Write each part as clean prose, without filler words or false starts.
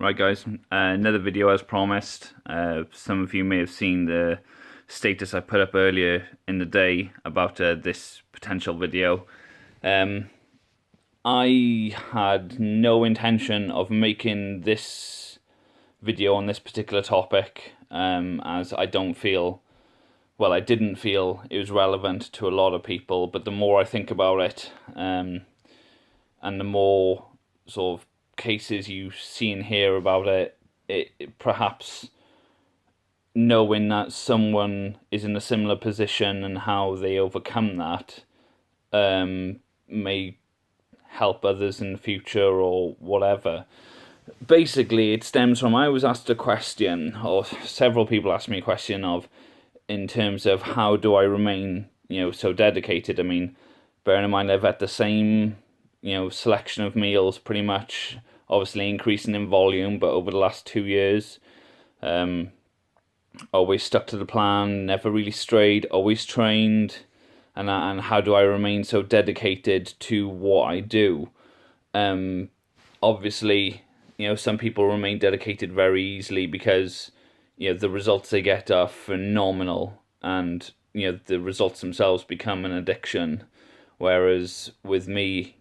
Right, guys, another video as promised. Some of you may have seen the status I put up earlier in the day about this potential video. I had no intention of making this video on this particular topic, as I didn't feel it was relevant to a lot of people. But the more I think about it, and the more sort of cases you see and hear about it perhaps knowing that someone is in a similar position and how they overcome that may help others in the future or whatever. Basically, it stems from, I was asked a question, or several people asked me a question in terms of how do I remain, so dedicated. I mean, bearing in mind I've had the same, selection of meals pretty much, obviously increasing in volume, but over the last 2 years, always stuck to the plan, never really strayed, always trained. And how do I remain so dedicated to what I do? Obviously, some people remain dedicated very easily because, the results they get are phenomenal, and, the results themselves become an addiction. Whereas with me,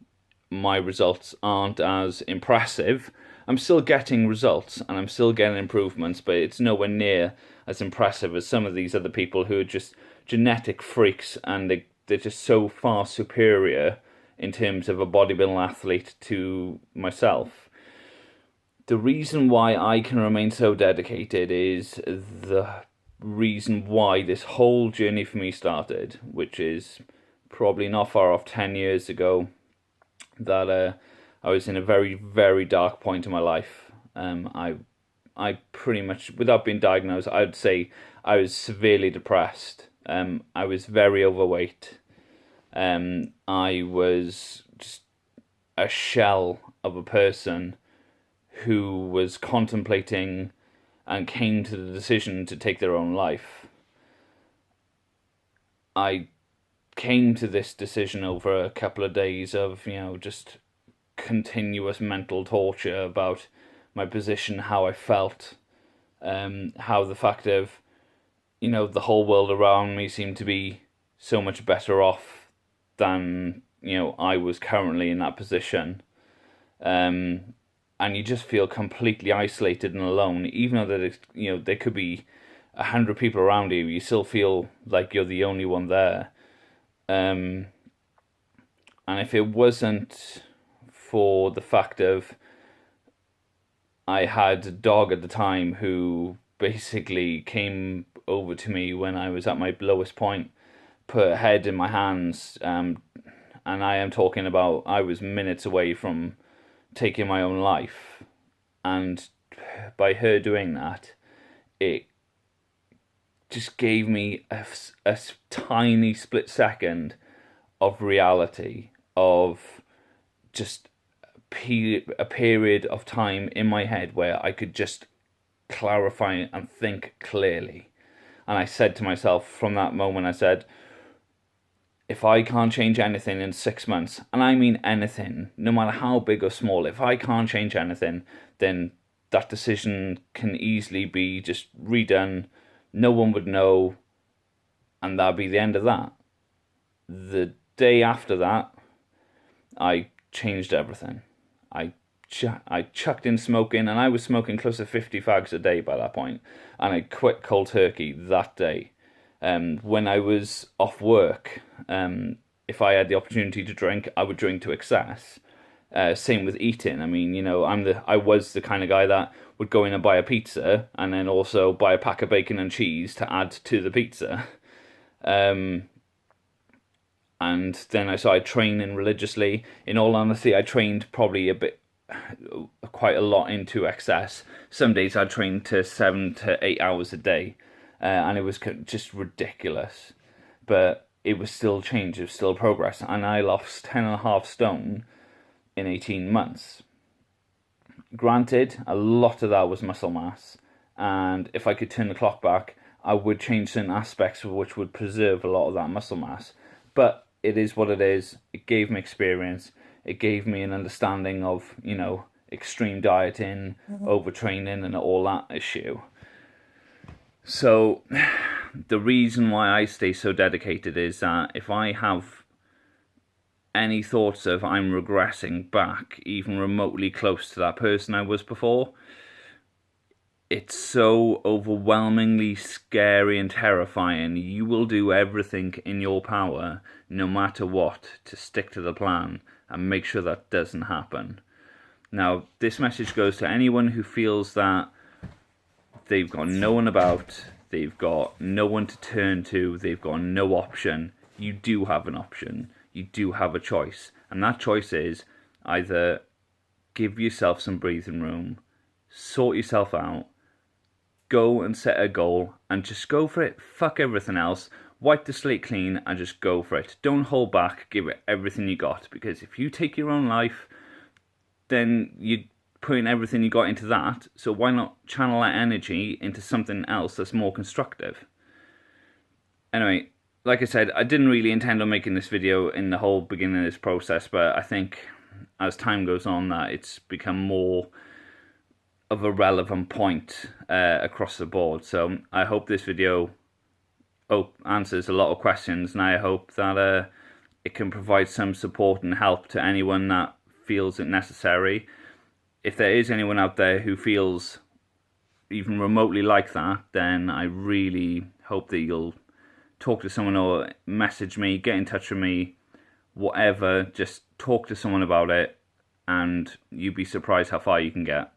my results aren't as impressive. I'm still getting results and I'm still getting improvements, but it's nowhere near as impressive as some of these other people who are just genetic freaks, and they're just so far superior in terms of a bodybuilding athlete to myself. The reason why I can remain so dedicated is the reason why this whole journey for me started, which is probably not far off 10 years ago, that I was in a very, very dark point in my life. I pretty much, without being diagnosed, I would say I was severely depressed. I was very overweight. I was just a shell of a person who was contemplating and came to the decision to take their own life. I came to this decision over a couple of days of, just continuous mental torture about my position, how I felt, how the fact of, the whole world around me seemed to be so much better off than, I was currently in that position. And you just feel completely isolated and alone, even though that there could be 100 people around you. You still feel like you're the only one there. And if it wasn't for the fact of, I had a dog at the time who basically came over to me when I was at my lowest point, put a head in my hands, and I am talking about, I was minutes away from taking my own life. And by her doing that, it just gave me a tiny split second of reality, of just a period of time in my head where I could just clarify and think clearly. And I said to myself from that moment, I said, if I can't change anything in 6 months, and I mean anything, no matter how big or small, if I can't change anything, then that decision can easily be just redone. No one would know, and that'd be the end of that. The day after that, I changed everything. I chucked in smoking, and I was smoking close to 50 fags a day by that point, and I quit cold turkey that day. When I was off work, if I had the opportunity to drink, I would drink to excess. Same with eating. I mean, I was the kind of guy that would go in and buy a pizza and then also buy a pack of bacon and cheese to add to the pizza. And then I started training religiously. In all honesty, I trained probably quite a lot into excess. Some days I trained to 7 to 8 hours a day, and it was just ridiculous. But it was still change, it was still progress, and I lost 10.5 stone in 18 months. Granted, a lot of that was muscle mass, and if I could turn the clock back, I would change certain aspects which would preserve a lot of that muscle mass. But it is what it is. It gave me experience. It gave me an understanding of, extreme dieting, overtraining, and all that issue. So the reason why I stay so dedicated is that if I have any thoughts of I'm regressing back even remotely close to that person I was before, it's so overwhelmingly scary and terrifying. You will do everything in your power, no matter what, to stick to the plan and make sure that doesn't happen. Now, this message goes to anyone who feels that they've got no one about, they've got no one to turn to, they've got no option. You do have an option. You do have a choice. And that choice is either give yourself some breathing room, sort yourself out, go and set a goal and just go for it. Fuck everything else. Wipe the slate clean and just go for it. Don't hold back. Give it everything you got. Because if you take your own life, then you're putting everything you got into that. So why not channel that energy into something else that's more constructive? Anyway, like I said, I didn't really intend on making this video in the whole beginning of this process, but I think as time goes on that it's become more of a relevant point across the board. So I hope this video answers a lot of questions, and I hope that it can provide some support and help to anyone that feels it necessary. If there is anyone out there who feels even remotely like that, then I really hope that you'll talk to someone or message me, get in touch with me, whatever. Just talk to someone about it, and you'd be surprised how far you can get.